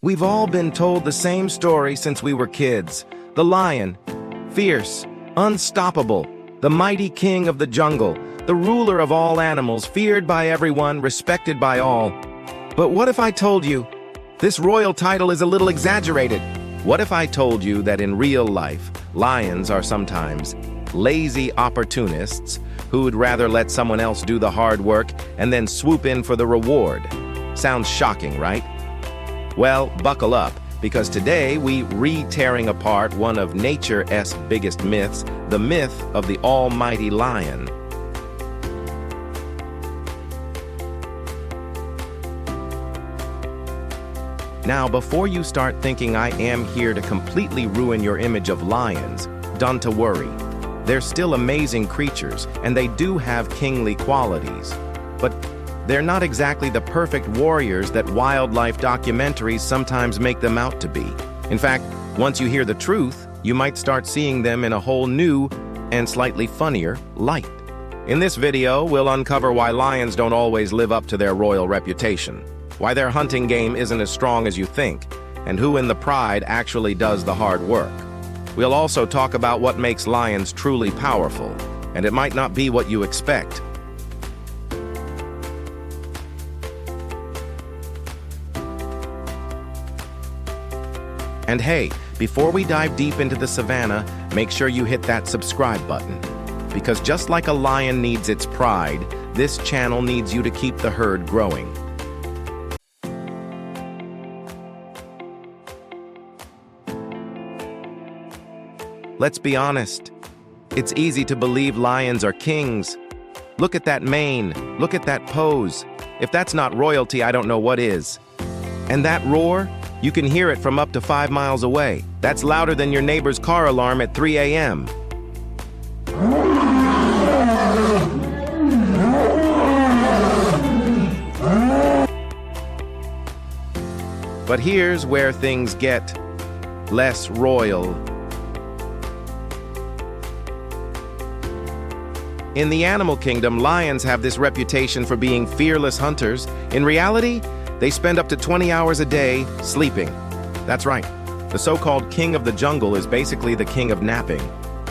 We've all been told the same story since we were kids. The lion, fierce, unstoppable, the mighty king of the jungle, the ruler of all animals, feared by everyone, respected by all. But what if I told you this royal title is a little exaggerated? What if I told you that in real life, lions are sometimes lazy opportunists who'd rather let someone else do the hard work and then swoop in for the reward? Sounds shocking, right? Well, buckle up, because today we re-tearing apart one of nature's biggest myths, the myth of the almighty lion. Now, before you start thinking I am here to completely ruin your image of lions, don't to worry. They're still amazing creatures, and they do have kingly qualities. But they're not exactly the perfect warriors that wildlife documentaries sometimes make them out to be. In fact, once you hear the truth, you might start seeing them in a whole new and slightly funnier light. In this video, we'll uncover why lions don't always live up to their royal reputation, why their hunting game isn't as strong as you think, and who in the pride actually does the hard work. We'll also talk about what makes lions truly powerful, and it might not be what you expect. And hey, before we dive deep into the savannah, make sure you hit that subscribe button. Because just like a lion needs its pride, this channel needs you to keep the herd growing. Let's be honest. It's easy to believe lions are kings. Look at that mane, look at that pose. If that's not royalty, I don't know what is. And that roar? You can hear it from up to 5 miles away. That's louder than your neighbor's car alarm at 3 a.m. But here's where things get less royal. In the animal kingdom, lions have this reputation for being fearless hunters. In reality, they spend up to 20 hours a day sleeping. That's right. The so-called king of the jungle is basically the king of napping.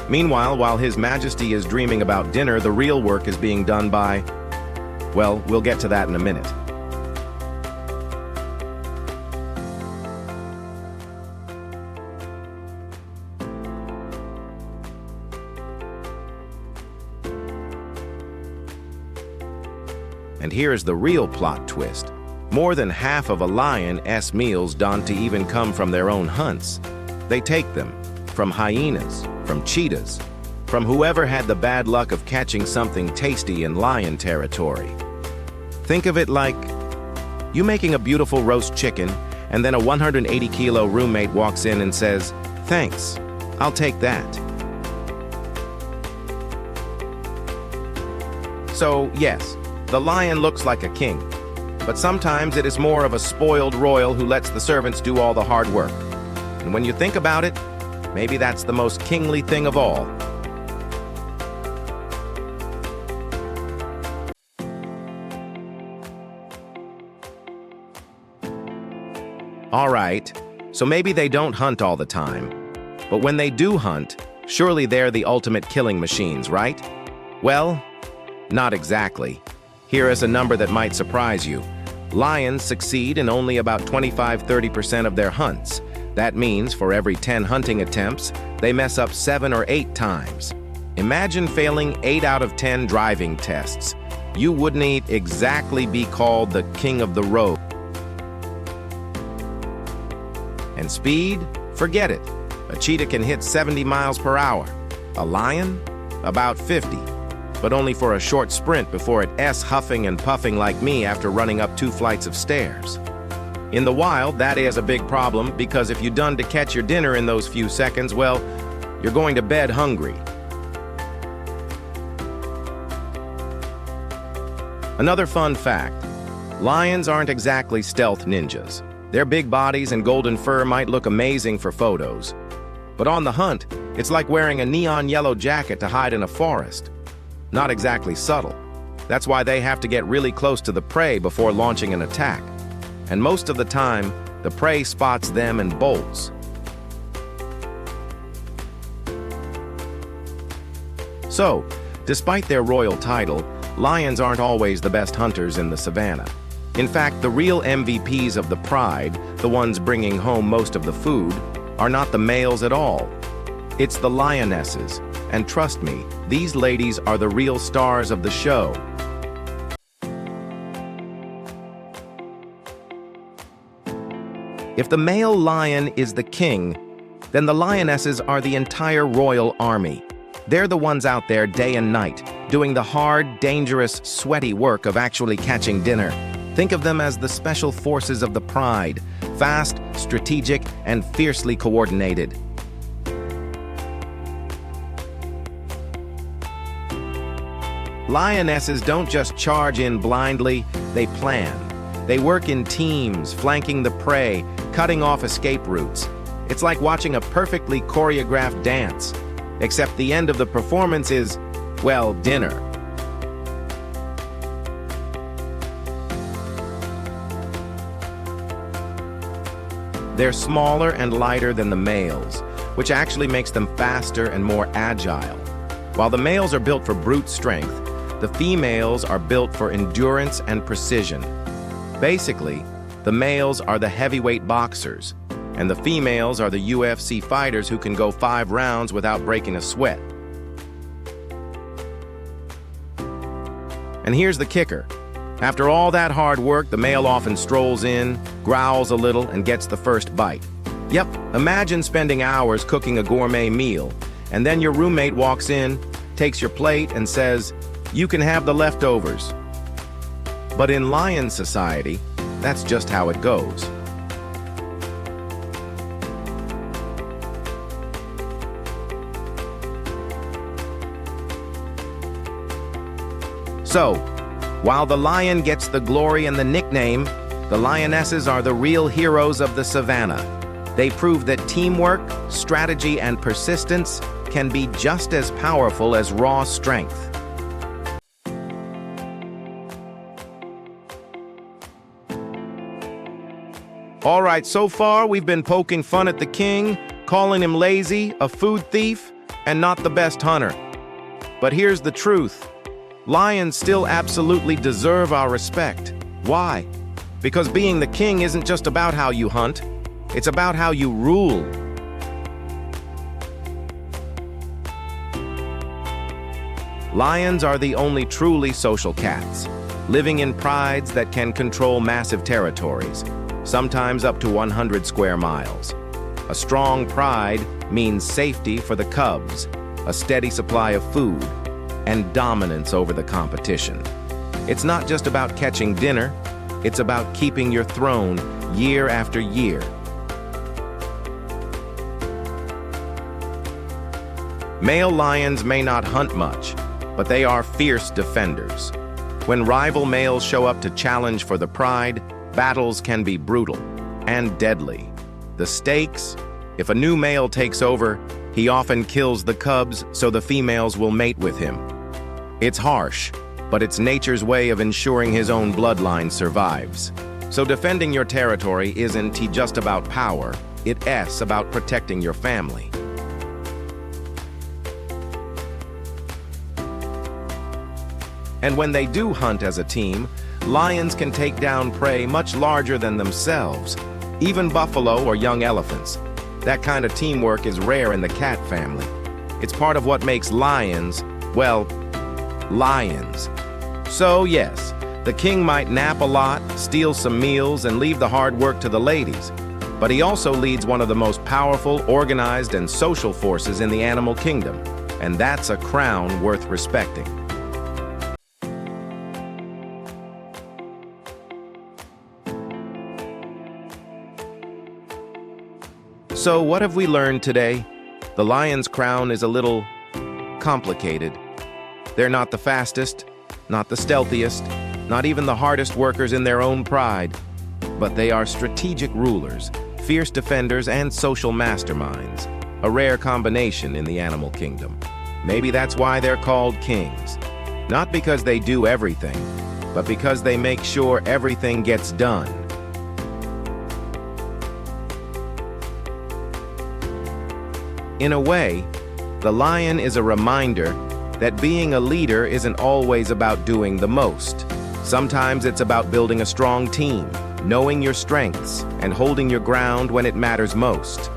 Meanwhile, while His Majesty is dreaming about dinner, the real work is being done by, well, we'll get to that in a minute. And here's the real plot twist. More than half of a lion's meals don't even come from their own hunts. They take them from hyenas, from cheetahs, from whoever had the bad luck of catching something tasty in lion territory. Think of it like you making a beautiful roast chicken, and then a 180-kilo roommate walks in and says, "Thanks, I'll take that." So, yes, the lion looks like a king. But sometimes it is more of a spoiled royal who lets the servants do all the hard work. And when you think about it, maybe that's the most kingly thing of all. All right, so maybe they don't hunt all the time. But when they do hunt, surely they're the ultimate killing machines, right? Well, not exactly. Here is a number that might surprise you. Lions succeed in only about 25–30% of their hunts. That means for every 10 hunting attempts, they mess up 7 or 8 times. Imagine failing 8 out of 10 driving tests. You wouldn't exactly be called the king of the road. And speed? Forget it. A cheetah can hit 70 miles per hour. A lion? About 50. But only for a short sprint before it's huffing and puffing like me after running up 2 flights of stairs. In the wild, that is a big problem, because if you're done to catch your dinner in those few seconds, well, you're going to bed hungry. Another fun fact, lions aren't exactly stealth ninjas. Their big bodies and golden fur might look amazing for photos. But on the hunt, it's like wearing a neon yellow jacket to hide in a forest. Not exactly subtle. That's why they have to get really close to the prey before launching an attack. And most of the time, the prey spots them and bolts. So, despite their royal title, lions aren't always the best hunters in the savannah. In fact, the real MVPs of the pride, the ones bringing home most of the food, are not the males at all. It's the lionesses, and trust me, these ladies are the real stars of the show. If the male lion is the king, then the lionesses are the entire royal army. They're the ones out there day and night, doing the hard, dangerous, sweaty work of actually catching dinner. Think of them as the special forces of the pride, fast, strategic, and fiercely coordinated. Lionesses don't just charge in blindly, they plan. They work in teams, flanking the prey, cutting off escape routes. It's like watching a perfectly choreographed dance, except the end of the performance is, well, dinner. They're smaller and lighter than the males, which actually makes them faster and more agile. While the males are built for brute strength, the females are built for endurance and precision. Basically, the males are the heavyweight boxers, and the females are the UFC fighters who can go 5 rounds without breaking a sweat. And here's the kicker. After all that hard work, the male often strolls in, growls a little, and gets the first bite. Yep, imagine spending hours cooking a gourmet meal, and then your roommate walks in, takes your plate, and says, "You can have the leftovers." But in lion society, that's just how it goes. So, while the lion gets the glory and the nickname, the lionesses are the real heroes of the savannah. They prove that teamwork, strategy, and persistence can be just as powerful as raw strength. All right, so far we've been poking fun at the king, calling him lazy, a food thief, and not the best hunter. But here's the truth. Lions still absolutely deserve our respect. Why? Because being the king isn't just about how you hunt, it's about how you rule. Lions are the only truly social cats, living in prides that can control massive territories, sometimes up to 100 square miles. A strong pride means safety for the cubs, a steady supply of food, and dominance over the competition. It's not just about catching dinner, it's about keeping your throne year after year. Male lions may not hunt much, but they are fierce defenders. When rival males show up to challenge for the pride, battles can be brutal and deadly. The stakes: if a new male takes over, he often kills the cubs so the females will mate with him. It's harsh, but it's nature's way of ensuring his own bloodline survives. So defending your territory isn't just about power, it's about protecting your family. And when they do hunt as a team, lions can take down prey much larger than themselves, even buffalo or young elephants. That kind of teamwork is rare in the cat family. It's part of what makes lions, well, lions. So yes, the king might nap a lot, steal some meals, and leave the hard work to the ladies. But he also leads one of the most powerful, organized, and social forces in the animal kingdom. And that's a crown worth respecting. So what have we learned today? The lion's crown is a little complicated. They're not the fastest, not the stealthiest, not even the hardest workers in their own pride, but they are strategic rulers, fierce defenders, and social masterminds, a rare combination in the animal kingdom. Maybe that's why they're called kings. Not because they do everything, but because they make sure everything gets done. In a way, the lion is a reminder that being a leader isn't always about doing the most. Sometimes it's about building a strong team, knowing your strengths, and holding your ground when it matters most.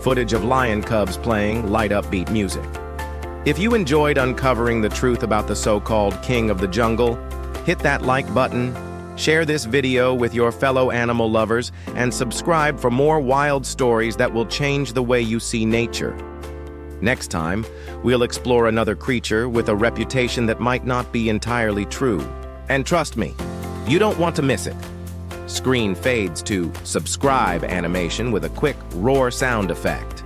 Footage of lion cubs playing light upbeat music. If you enjoyed uncovering the truth about the so-called king of the jungle, hit that like button, share this video with your fellow animal lovers, and subscribe for more wild stories that will change the way you see nature. Next time, we'll explore another creature with a reputation that might not be entirely true. And trust me, you don't want to miss it. Screen fades to subscribe animation with a quick roar sound effect.